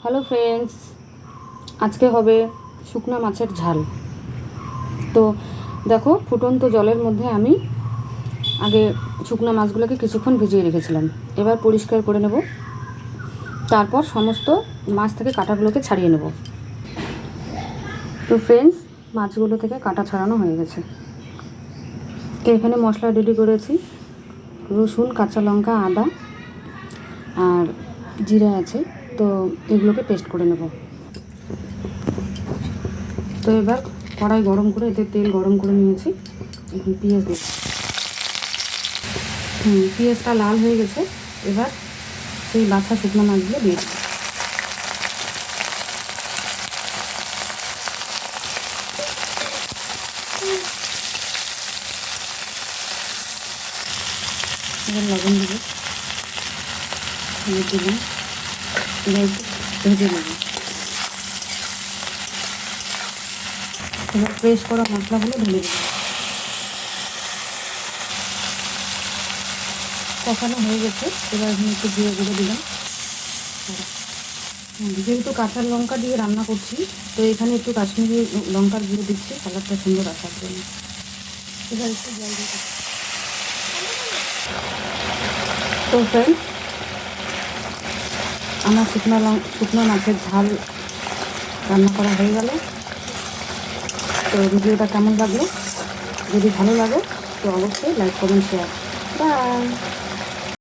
Hello friends, আজকে হবে শুকনা মাছের ঝাল। তো দেখো, ফুটন্ত জলের মধ্যে আমি আগে শুকনা মাছগুলোকে কিছুক্ষণ ভিজিয়ে রেখেছিলাম। এবার পরিষ্কার করে নেব, তারপর সমস্ত মাছ থেকে কাঁটাগুলোকে ছাড়িয়ে নেব। তো ফ্রেন্ডস, মাছগুলো থেকে কাঁটা ছাড়ানো হয়ে গেছে। তো এখানে মশলা রেডি করেছি, রসুন, কাঁচা লঙ্কা, আদা আর জিরা আছে। তো এগুলোকে পেস্ট করে নেব। তো এবার কড়াই গরম করে এতে তেল গরম করে নিয়েছি। এখন পেঁয়াজ দেব। পেঁয়াজটা লাল হয়ে গেছে। এবার সেই বাছা শুকনো মাছগুলো দিয়ে দেব। এবার লবণ দেবো, হলুদ দিলাম। এবার একটু ভেজে নেব। এবার ফ্রেশ করা মশলাগুলো ঢেলে দেবো। কষানো হয়ে গেছে। এবার এখানে একটু জিরে গুঁড়ো দিলাম। যেহেতু কাঁচা লঙ্কা দিয়ে রান্না করছি, তো এখানে একটু কাশ্মীরি লঙ্কার গুঁড়ো দিচ্ছি কালারটা সুন্দর আসার জন্য। এবার একটু জল দিয়ে। তো ফ্রেন্ডস, আমার শুকনো মাছের ঝাল রান্না করা হয়ে গেল। তো ভিডিওটা কেমন লাগলো? যদি ভালো লাগে তো অবশ্যই লাইক, কমেন্ট, শেয়ার। বাই।